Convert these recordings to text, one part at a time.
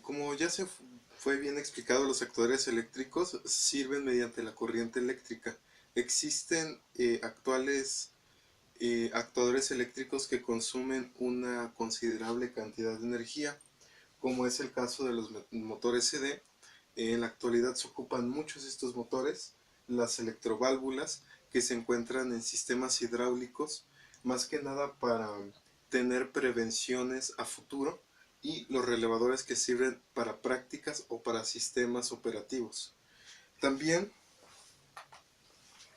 Como ya fue bien explicado, los actuadores eléctricos sirven mediante la corriente eléctrica. Existen actuales actuadores eléctricos que consumen una considerable cantidad de energía, como es el caso de los motores CD. En la actualidad se ocupan muchos de estos motores, las electroválvulas, que se encuentran en sistemas hidráulicos, más que nada para tener prevenciones a futuro, y los relevadores que sirven para prácticas o para sistemas operativos. También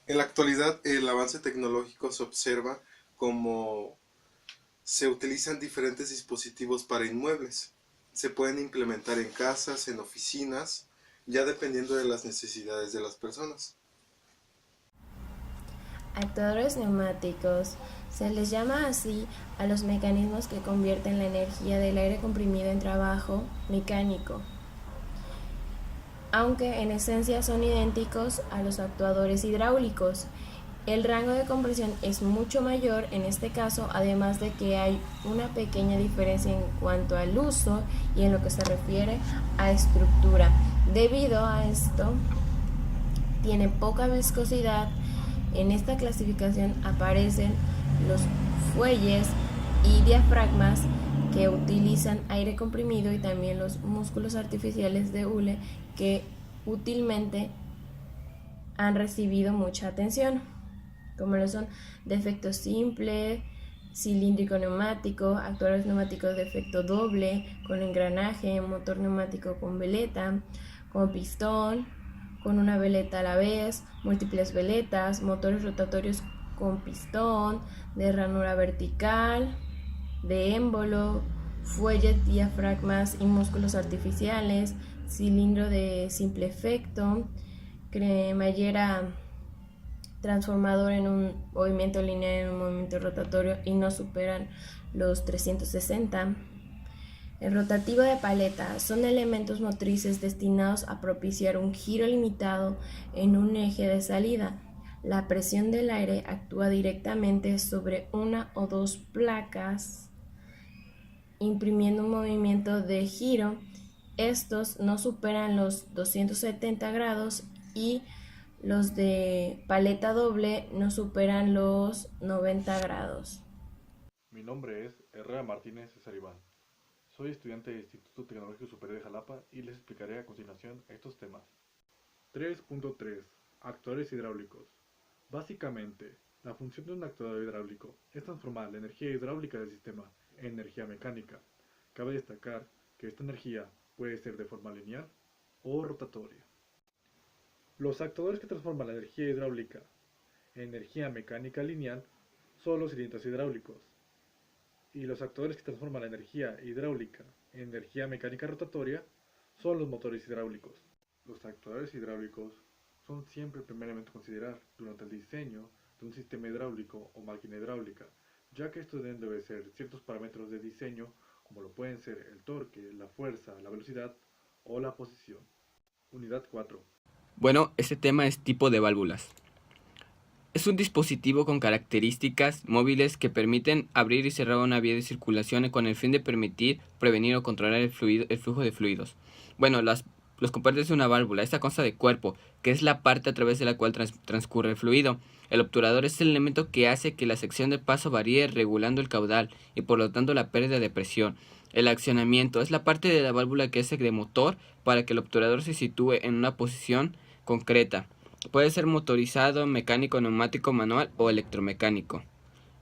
en la actualidad el avance tecnológico se observa como se utilizan diferentes dispositivos para inmuebles. Se pueden implementar en casas, en oficinas, ya dependiendo de las necesidades de las personas. Actuadores neumáticos. Se les llama así a los mecanismos que convierten la energía del aire comprimido en trabajo mecánico, aunque en esencia son idénticos a los actuadores hidráulicos. El rango de compresión es mucho mayor en este caso, además de que hay una pequeña diferencia en cuanto al uso y en lo que se refiere a estructura. Debido a esto, tiene poca viscosidad. En esta clasificación aparecen los fuelles y diafragmas que utilizan aire comprimido y también los músculos artificiales de hule que útilmente han recibido mucha atención, como lo son de efecto simple, cilíndrico neumático, actuadores neumáticos de efecto doble, con engranaje, motor neumático con veleta, con pistón, con una veleta a la vez, múltiples veletas, motores rotatorios con pistón, de ranura vertical, de émbolo, fuelles, diafragmas y músculos artificiales, cilindro de simple efecto, cremallera transformador en un movimiento lineal, en un movimiento rotatorio y no superan los 360. El rotativo de paleta son elementos motrices destinados a propiciar un giro limitado en un eje de salida. La presión del aire actúa directamente sobre una o dos placas, imprimiendo un movimiento de giro. Estos no superan los 270 grados y los de paleta doble no superan los 90 grados. Mi nombre es Herrera Martínez César Iván. Soy estudiante del Instituto Tecnológico Superior de Jalapa y les explicaré a continuación estos temas. 3.3. Actuadores hidráulicos. Básicamente, la función de un actuador hidráulico es transformar la energía hidráulica del sistema en energía mecánica. Cabe destacar que esta energía puede ser de forma lineal o rotatoria. Los actuadores que transforman la energía hidráulica en energía mecánica lineal son los cilindros hidráulicos, y los actuadores que transforman la energía hidráulica en energía mecánica rotatoria son los motores hidráulicos. Los actuadores hidráulicos son siempre el primer elemento a considerar durante el diseño de un sistema hidráulico o máquina hidráulica, ya que estos deben de obedecer ciertos parámetros de diseño como lo pueden ser el torque, la fuerza, la velocidad o la posición. Unidad 4. Bueno, este tema es tipo de válvulas. Es un dispositivo con características móviles que permiten abrir y cerrar una vía de circulación con el fin de permitir, prevenir o controlar el flujo de fluidos. Bueno, los componentes de una válvula. Esta consta de cuerpo, que es la parte a través de la cual transcurre el fluido. El obturador es el elemento que hace que la sección de paso varíe regulando el caudal y por lo tanto la pérdida de presión. El accionamiento es la parte de la válvula que hace de motor para que el obturador se sitúe en una posición concreta. Puede ser motorizado, mecánico, neumático, manual o electromecánico.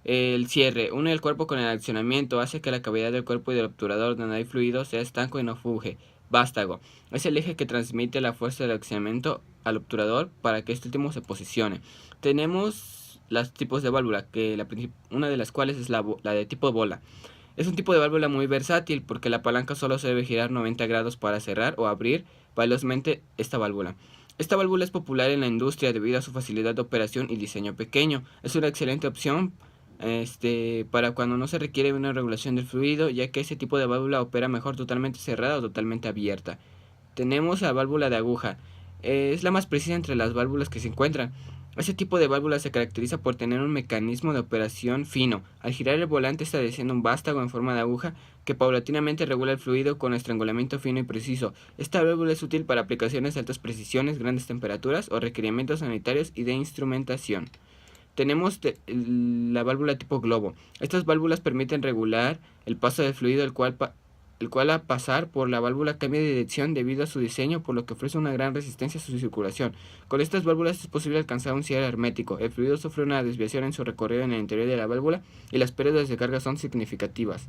El cierre. Une el cuerpo con el accionamiento. Hace que la cavidad del cuerpo y del obturador donde hay fluido sea estanco y no fuge. Vástago. Es el eje que transmite la fuerza del accionamiento al obturador para que este último se posicione. Tenemos los tipos de válvula, que una de las cuales es la de tipo bola. Es un tipo de válvula muy versátil porque la palanca solo se debe girar 90 grados para cerrar o abrir velozmente esta válvula. Esta válvula es popular en la industria debido a su facilidad de operación y diseño pequeño. Es una excelente opción para cuando no se requiere una regulación del fluido, ya que ese tipo de válvula opera mejor totalmente cerrada o totalmente abierta. Tenemos la válvula de aguja. Es la más precisa entre las válvulas que se encuentran. Este tipo de válvula se caracteriza por tener un mecanismo de operación fino. Al girar el volante estableciendo un vástago en forma de aguja que paulatinamente regula el fluido con estrangulamiento fino y preciso. Esta válvula es útil para aplicaciones de altas precisiones, grandes temperaturas o requerimientos sanitarios y de instrumentación. Tenemos la válvula tipo globo. Estas válvulas permiten regular el paso del fluido, el cual al pasar por la válvula cambia de dirección debido a su diseño, por lo que ofrece una gran resistencia a su circulación. Con estas válvulas es posible alcanzar un cierre hermético. El fluido sufre una desviación en su recorrido en el interior de la válvula y las pérdidas de carga son significativas.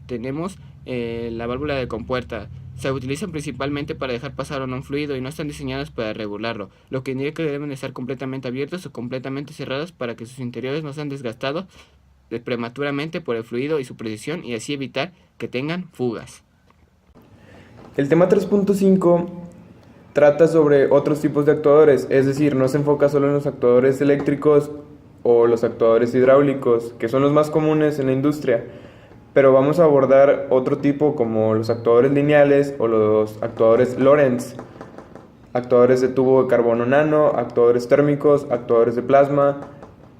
Tenemos la válvula de compuerta. Se utilizan principalmente para dejar pasar o no un fluido y no están diseñadas para regularlo, lo que indica que deben estar completamente abiertos o completamente cerrados para que sus interiores no sean desgastados prematuramente por el fluido y su precisión y así evitar que tengan fugas. El tema 3.5 trata sobre otros tipos de actuadores, es decir, no se enfoca solo en los actuadores eléctricos o los actuadores hidráulicos, que son los más comunes en la industria, pero vamos a abordar otro tipo como los actuadores lineales o los actuadores Lorentz, actuadores de tubo de carbono nano, actuadores térmicos, actuadores de plasma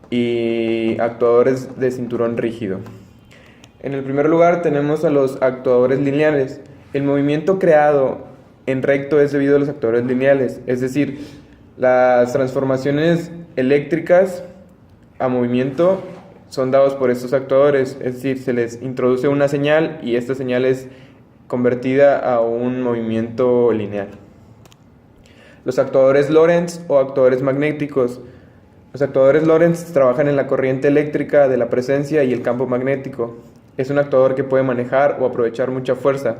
y actuadores de cinturón rígido. En el primer lugar tenemos a los actuadores lineales. El movimiento creado en recto es debido a los actuadores lineales, es decir, las transformaciones eléctricas a movimiento son dados por estos actuadores, es decir, se les introduce una señal y esta señal es convertida a un movimiento lineal. Los actuadores Lorentz o actuadores magnéticos. Los actuadores Lorentz trabajan en la corriente eléctrica de la presencia y el campo magnético. Es un actuador que puede manejar o aprovechar mucha fuerza.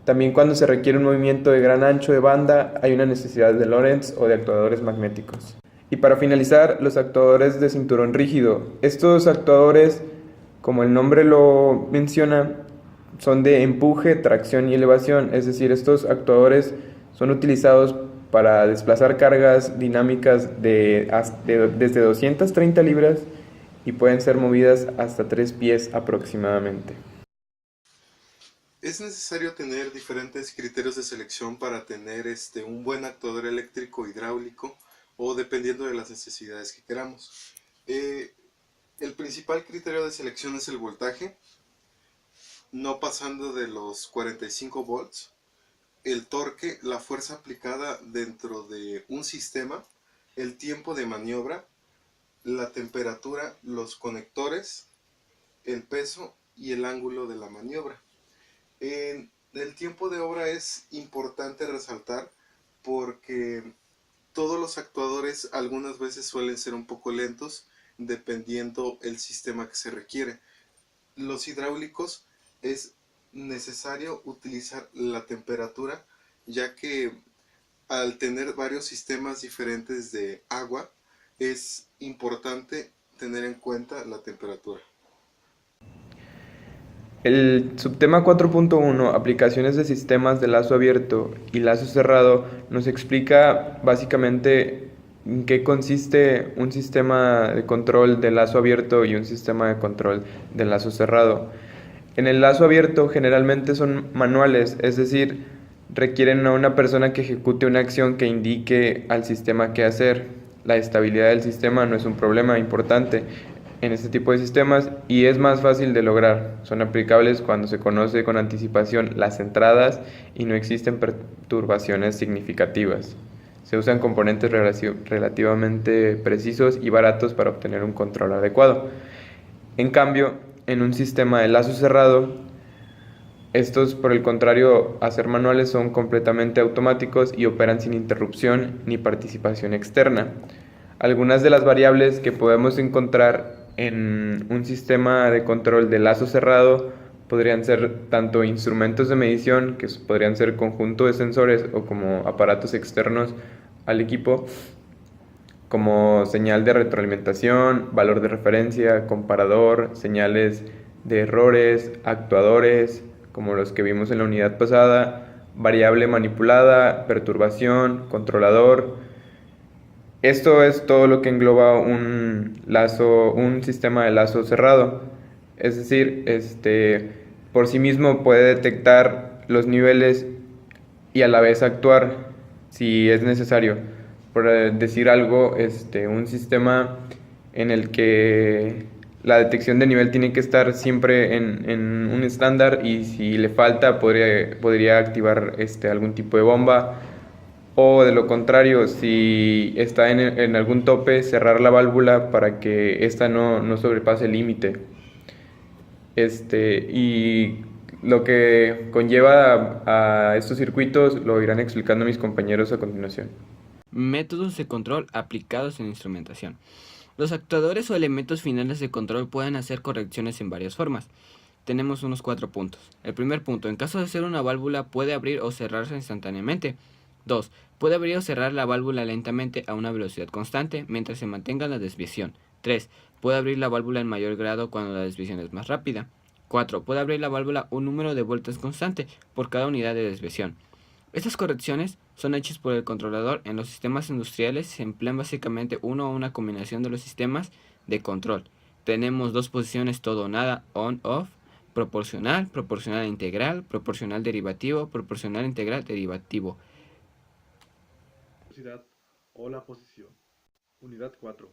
También cuando se requiere un movimiento de gran ancho de banda, hay una necesidad de Lorentz o de actuadores magnéticos. Y para finalizar, los actuadores de cinturón rígido. Estos actuadores, como el nombre lo menciona, son de empuje, tracción y elevación. Es decir, estos actuadores son utilizados para desplazar cargas dinámicas desde 230 libras y pueden ser movidas hasta 3 pies aproximadamente. Es necesario tener diferentes criterios de selección para tener un buen actuador eléctrico hidráulico o dependiendo de las necesidades que queramos. El principal criterio de selección es el voltaje, no pasando de los 45 volts, el torque, la fuerza aplicada dentro de un sistema, el tiempo de maniobra, la temperatura, los conectores, el peso y el ángulo de la maniobra. En el tiempo de obra es importante resaltar porque todos los actuadores algunas veces suelen ser un poco lentos dependiendo el sistema que se requiere. Los hidráulicos es necesario utilizar la temperatura, ya que al tener varios sistemas diferentes de agua es importante tener en cuenta la temperatura. El subtema 4.1, aplicaciones de sistemas de lazo abierto y lazo cerrado, nos explica básicamente en qué consiste un sistema de control de lazo abierto y un sistema de control de lazo cerrado. En el lazo abierto generalmente son manuales, es decir, requieren a una persona que ejecute una acción que indique al sistema qué hacer. La estabilidad del sistema no es un problema importante en este tipo de sistemas y es más fácil de lograr. Son aplicables cuando se conoce con anticipación las entradas y no existen perturbaciones significativas. Se usan componentes relativamente precisos y baratos para obtener un control adecuado. En cambio, en un sistema de lazo cerrado, estos, por el contrario, a ser manuales, son completamente automáticos y operan sin interrupción ni participación externa. Algunas de las variables que podemos encontrar en un sistema de control de lazo cerrado podrían ser tanto instrumentos de medición, que podrían ser conjunto de sensores o como aparatos externos al equipo, como señal de retroalimentación, valor de referencia, comparador, señales de errores, actuadores, como los que vimos en la unidad pasada, variable manipulada, perturbación, controlador. Esto es todo lo que engloba un sistema de lazo cerrado. Es decir, por sí mismo puede detectar los niveles y a la vez actuar si es necesario. por decir algo, un sistema en el que la detección de nivel tiene que estar siempre en un estándar y si le falta podría activar algún tipo de bomba. O de lo contrario, si está en algún tope, cerrar la válvula para que ésta no sobrepase el límite. Y lo que conlleva a estos circuitos lo irán explicando mis compañeros a continuación. Métodos de control aplicados en instrumentación. Los actuadores o elementos finales de control pueden hacer correcciones en varias formas. Tenemos unos 4 puntos. El primer punto, en caso de ser una válvula, puede abrir o cerrarse instantáneamente. 2. Puede abrir o cerrar la válvula lentamente a una velocidad constante mientras se mantenga la desviación. 3. Puede abrir la válvula en mayor grado cuando la desviación es más rápida. 4. Puede abrir la válvula un número de vueltas constante por cada unidad de desviación. Estas correcciones son hechas por el controlador. En los sistemas industriales se emplean básicamente uno o una combinación de los sistemas de control. Tenemos dos posiciones todo o nada, on-off, proporcional, proporcional integral, proporcional derivativo, proporcional integral derivativo. Velocidad o la posición. Unidad 4.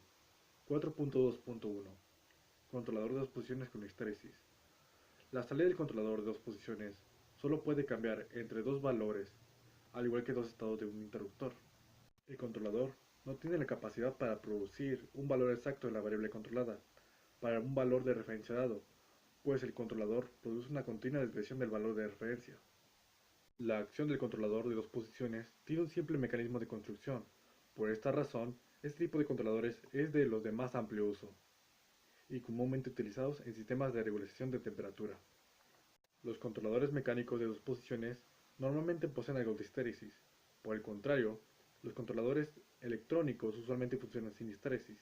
4.2.1. Controlador de dos posiciones con histéresis. La salida del controlador de dos posiciones solo puede cambiar entre dos valores, al igual que dos estados de un interruptor. El controlador no tiene la capacidad para producir un valor exacto de la variable controlada para un valor de referencia dado, pues el controlador produce una continua desviación del valor de referencia. La acción del controlador de dos posiciones tiene un simple mecanismo de construcción. Por esta razón, este tipo de controladores es de los de más amplio uso y comúnmente utilizados en sistemas de regulación de temperatura. Los controladores mecánicos de dos posiciones normalmente poseen algo de histéresis. Por el contrario, los controladores electrónicos usualmente funcionan sin histéresis.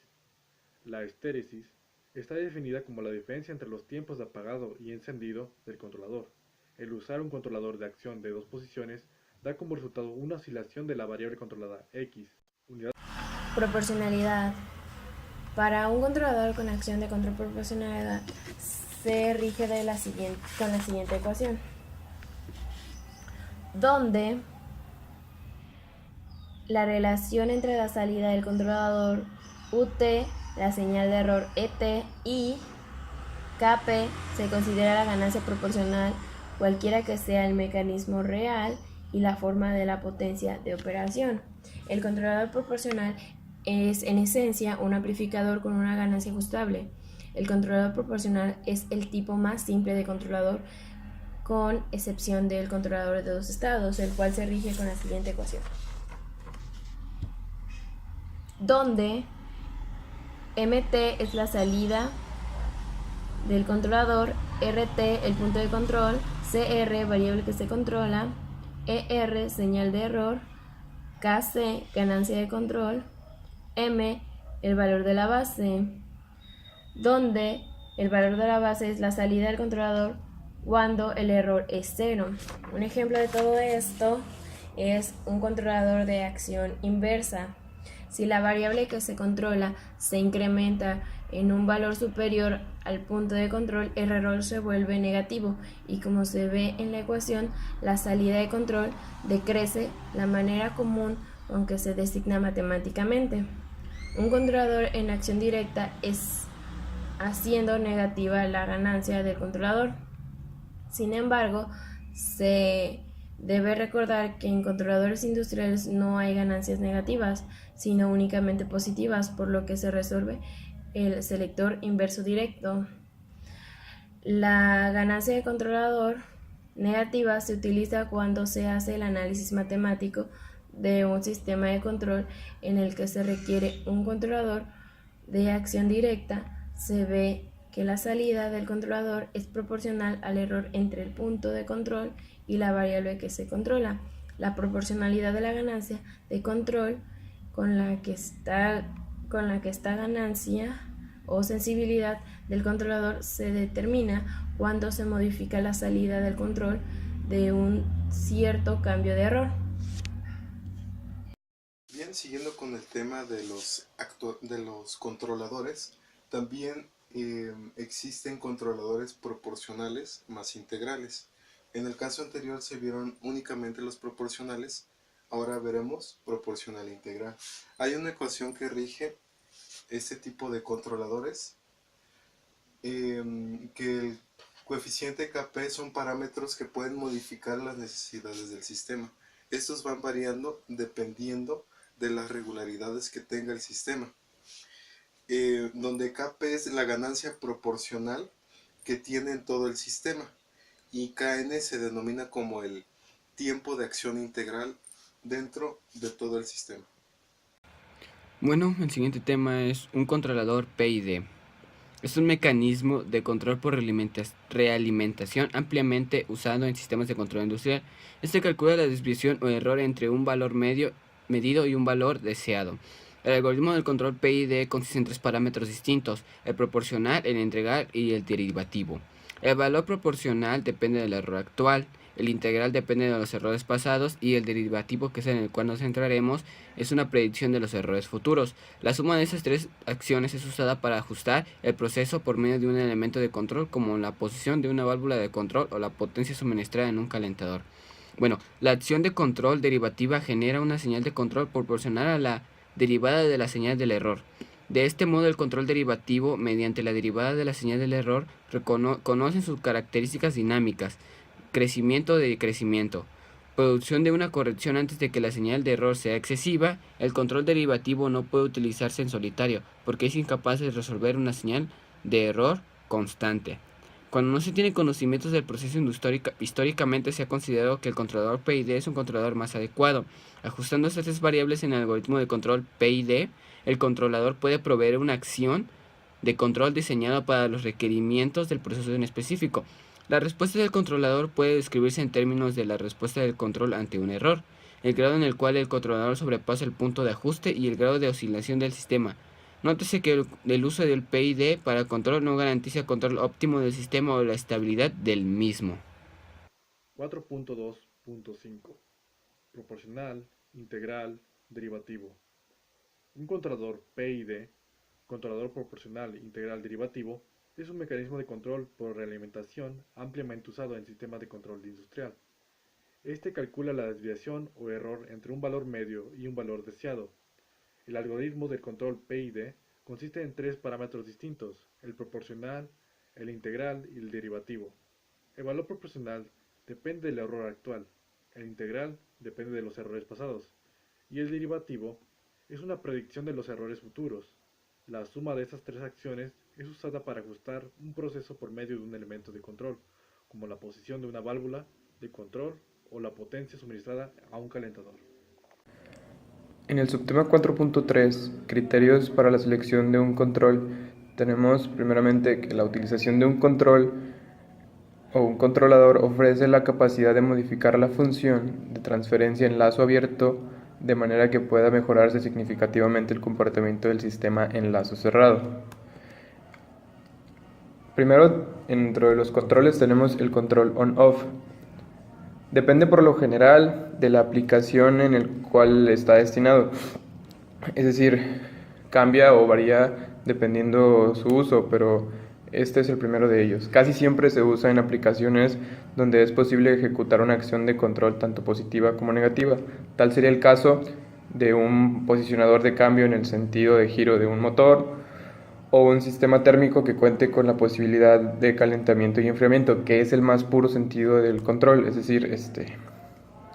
La histéresis está definida como la diferencia entre los tiempos de apagado y encendido del controlador. El usar un controlador de acción de dos posiciones da como resultado una oscilación de la variable controlada X. Proporcionalidad. Para un controlador con acción de control proporcionalidad se rige con la siguiente ecuación, donde la relación entre la salida del controlador UT, la señal de error ET y KP se considera la ganancia proporcional cualquiera que sea el mecanismo real y la forma de la potencia de operación. El controlador proporcional es en esencia un amplificador con una ganancia ajustable. El controlador proporcional es el tipo más simple de controlador, con excepción del controlador de dos estados, el cual se rige con la siguiente ecuación, donde MT es la salida del controlador, RT el punto de control, CR variable que se controla, ER señal de error, KC ganancia de control, M el valor de la base, donde el valor de la base es la salida del controlador cuando el error es 0. Un ejemplo de todo esto es un controlador de acción inversa. Si la variable que se controla se incrementa en un valor superior al punto de control, el error se vuelve negativo y, como se ve en la ecuación, la salida de control decrece la manera común con que se designa matemáticamente. Un controlador en acción directa es haciendo negativa la ganancia del controlador. Sin embargo, se debe recordar que en controladores industriales no hay ganancias negativas, sino únicamente positivas, por lo que se resuelve el selector inverso directo. La ganancia de controlador negativa se utiliza cuando se hace el análisis matemático de un sistema de control en el que se requiere un controlador de acción directa. Se ve que la salida del controlador es proporcional al error entre el punto de control y la variable que se controla. La proporcionalidad de la ganancia de control con la que está ganancia o sensibilidad del controlador se determina cuando se modifica la salida del control de un cierto cambio de error. Bien, siguiendo con el tema de los controladores, también existen controladores proporcionales más integrales. En el caso anterior se vieron únicamente los proporcionales, Ahora veremos proporcional e integral. Hay una ecuación que rige este tipo de controladores, que el coeficiente Kp son parámetros que pueden modificar las necesidades del sistema. Estos van variando dependiendo de las regularidades que tenga el sistema, donde Kp es la ganancia proporcional que tiene en todo el sistema y Kn se denomina como el tiempo de acción integral dentro de todo el sistema. Bueno, el siguiente tema es un controlador PID. Es un mecanismo de control por realimentación ampliamente usado en sistemas de control industrial. Este calcula la desviación o error entre un valor medido y un valor deseado. El algoritmo del control PID consiste en tres parámetros distintos: el proporcional, el integral y el derivativo. El valor proporcional depende del error actual, el integral depende de los errores pasados y el derivativo, que es en el cual nos centraremos, es una predicción de los errores futuros. La suma de esas tres acciones es usada para ajustar el proceso por medio de un elemento de control, como la posición de una válvula de control o la potencia suministrada en un calentador. Bueno, la acción de control derivativa genera una señal de control proporcional a la derivada de la señal del error. De este modo, el control derivativo, mediante la derivada de la señal del error, conoce sus características dinámicas: crecimiento o decrecimiento, producción de una corrección antes de que la señal de error sea excesiva. El control derivativo no puede utilizarse en solitario, porque es incapaz de resolver una señal de error constante. Cuando no se tiene conocimientos del proceso históricamente se ha considerado que el controlador PID es un controlador más adecuado. Ajustando estas tres variables en el algoritmo de control PID, el controlador puede proveer una acción de control diseñada para los requerimientos del proceso en específico. La respuesta del controlador puede describirse en términos de la respuesta del control ante un error, el grado en el cual el controlador sobrepasa el punto de ajuste y el grado de oscilación del sistema. Nótese que el uso del PID para control no garantiza el control óptimo del sistema o la estabilidad del mismo. 4.2.5 Proporcional, integral, derivativo. Un controlador PID, controlador proporcional, integral, derivativo, es un mecanismo de control por realimentación ampliamente usado en sistemas de control industrial. Este calcula la desviación o error entre un valor medio y un valor deseado. El algoritmo del control PID consiste en tres parámetros distintos: el proporcional, el integral y el derivativo. El valor proporcional depende del error actual, el integral depende de los errores pasados, y el derivativo es una predicción de los errores futuros. La suma de estas tres acciones es usada para ajustar un proceso por medio de un elemento de control, como la posición de una válvula de control o la potencia suministrada a un calentador. En el subtema 4.3, criterios para la selección de un control, tenemos primeramente que la utilización de un control o un controlador ofrece la capacidad de modificar la función de transferencia en lazo abierto de manera que pueda mejorarse significativamente el comportamiento del sistema en lazo cerrado. Primero, dentro de los controles tenemos el control on-off. Depende por lo general de la aplicación en el cual está destinado, es decir, cambia o varía dependiendo su uso, pero este es el primero de ellos. Casi siempre se usa en aplicaciones donde es posible ejecutar una acción de control tanto positiva como negativa. Tal sería el caso de un posicionador de cambio en el sentido de giro de un motor, o un sistema térmico que cuente con la posibilidad de calentamiento y enfriamiento, que es el más puro sentido del control, es decir,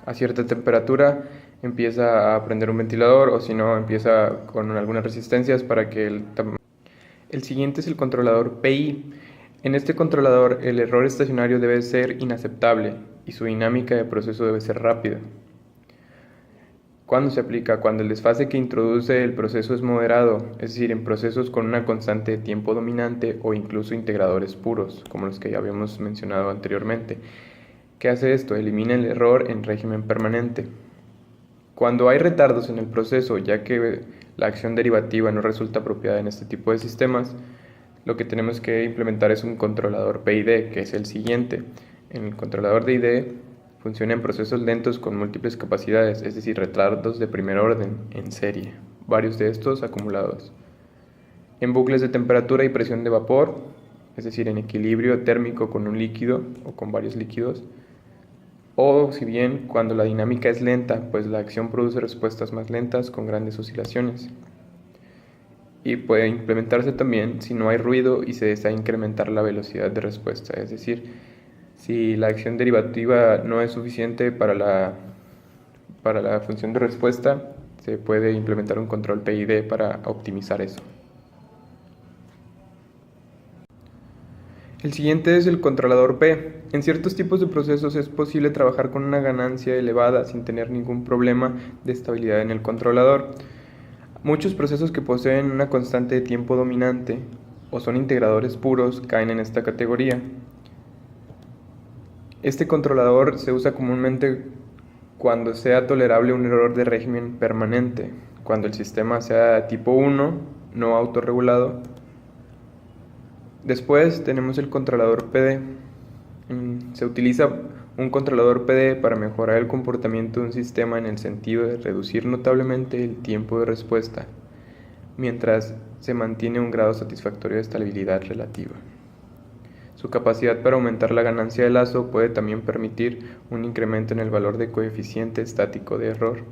a cierta temperatura empieza a prender un ventilador, o si no empieza con algunas resistencias para que el siguiente es el controlador PI. En este controlador el error estacionario debe ser inaceptable y su dinámica de proceso debe ser rápida. ¿Cuándo se aplica? Cuando el desfase que introduce el proceso es moderado, es decir, en procesos con una constante de tiempo dominante o incluso integradores puros, como los que ya habíamos mencionado anteriormente. ¿Qué hace esto? Elimina el error en régimen permanente. Cuando hay retardos en el proceso, ya que la acción derivativa no resulta apropiada en este tipo de sistemas, lo que tenemos que implementar es un controlador PID, que es el siguiente. En el controlador de ID funciona en procesos lentos con múltiples capacidades, es decir, retardos de primer orden en serie, varios de estos acumulados. En bucles de temperatura y presión de vapor, es decir, en equilibrio térmico con un líquido o con varios líquidos. o si bien cuando la dinámica es lenta, pues la acción produce respuestas más lentas con grandes oscilaciones. Y puede implementarse también si no hay ruido y se desea incrementar la velocidad de respuesta, es decir, si la acción derivativa no es suficiente para la función de respuesta, se puede implementar un control PID para optimizar eso. El siguiente es el controlador P. En ciertos tipos de procesos es posible trabajar con una ganancia elevada sin tener ningún problema de estabilidad en el controlador. Muchos procesos que poseen una constante de tiempo dominante o son integradores puros caen en esta categoría. Este controlador se usa comúnmente cuando sea tolerable un error de régimen permanente, cuando el sistema sea tipo 1, no autorregulado. Después tenemos el controlador PD. Se utiliza un controlador PD para mejorar el comportamiento de un sistema en el sentido de reducir notablemente el tiempo de respuesta, mientras se mantiene un grado satisfactorio de estabilidad relativa. Su capacidad para aumentar la ganancia de lazo puede también permitir un incremento en el valor de coeficiente estático de error,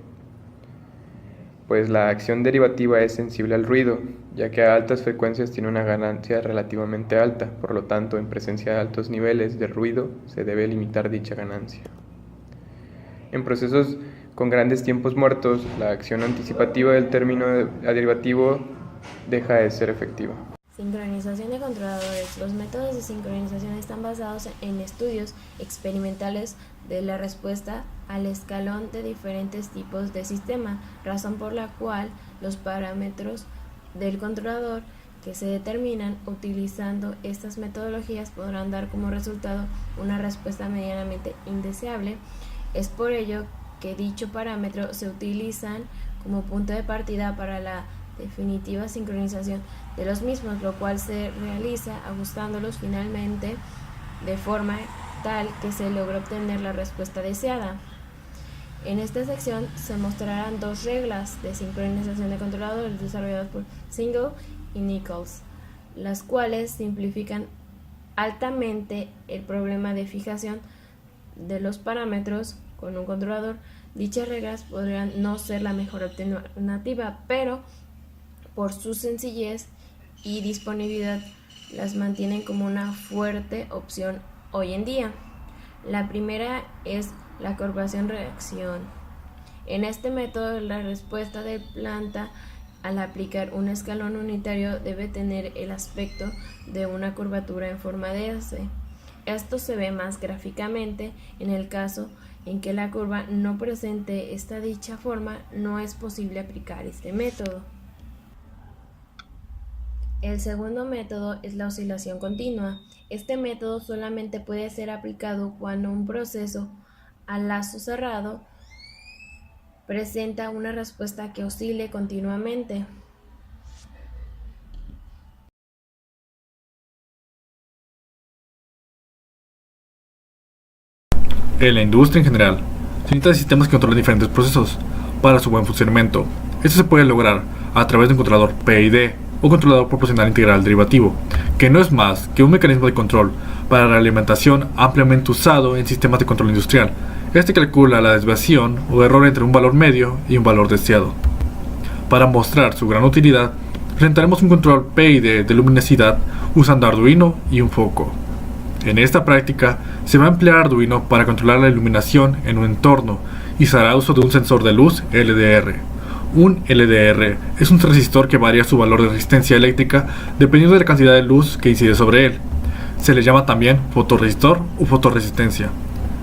pues la acción derivativa es sensible al ruido, ya que a altas frecuencias tiene una ganancia relativamente alta, por lo tanto, en presencia de altos niveles de ruido se debe limitar dicha ganancia. En procesos con grandes tiempos muertos, la acción anticipativa del término derivativo deja de ser efectiva. Sincronización de controladores. Los métodos de sincronización están basados en estudios experimentales de la respuesta al escalón de diferentes tipos de sistema, razón por la cual los parámetros del controlador que se determinan utilizando estas metodologías podrán dar como resultado una respuesta medianamente indeseable. Es por ello que dicho parámetro se utilizan como punto de partida para la definitiva sincronización de los mismos, lo cual se realiza ajustándolos finalmente de forma tal que se logre obtener la respuesta deseada. En esta sección se mostrarán dos reglas de sincronización de controladores desarrolladas por Single y Nichols, las cuales simplifican altamente el problema de fijación de los parámetros con un controlador. Dichas reglas podrían no ser la mejor alternativa, pero por su sencillez y disponibilidad las mantienen como una fuerte opción hoy en día. La primera es la curvación-reacción. En este método, la respuesta de planta al aplicar un escalón unitario debe tener el aspecto de una curvatura en forma de S. Esto se ve más gráficamente en el caso en que la curva no presente esta dicha forma, no es posible aplicar este método. El segundo método es la oscilación continua. Este método solamente puede ser aplicado cuando un proceso a lazo cerrado presenta una respuesta que oscile continuamente. En la industria en general, se necesitan sistemas que controlen diferentes procesos para su buen funcionamiento. Esto se puede lograr a través de un controlador PID o controlador proporcional integral derivativo, que no es más que un mecanismo de control para la alimentación ampliamente usado en sistemas de control industrial. Este calcula la desviación o error entre un valor medio y un valor deseado. Para mostrar su gran utilidad, presentaremos un control PID de luminosidad usando Arduino y un foco. En esta práctica se va a emplear Arduino para controlar la iluminación en un entorno y se hará uso de un sensor de luz LDR. Un LDR es un transistor que varía su valor de resistencia eléctrica dependiendo de la cantidad de luz que incide sobre él. Se le llama también fotorresistor o fotorresistencia.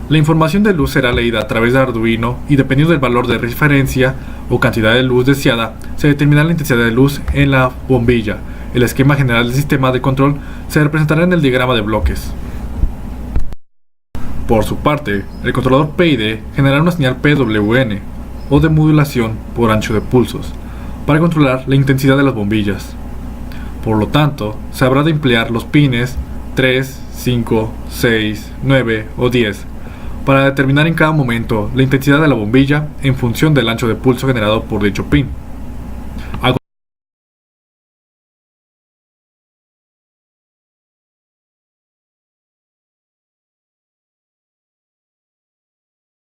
La información de luz será leída a través de Arduino y dependiendo del valor de referencia o cantidad de luz deseada, se determinará la intensidad de luz en la bombilla. El esquema general del sistema de control se representará en el diagrama de bloques. Por su parte, el controlador PID generará una señal PWM o de modulación por ancho de pulsos para controlar la intensidad de las bombillas. Por lo tanto, se habrá de emplear los pines 3, 5, 6, 9 o 10 para determinar en cada momento la intensidad de la bombilla en función del ancho de pulso generado por dicho pin.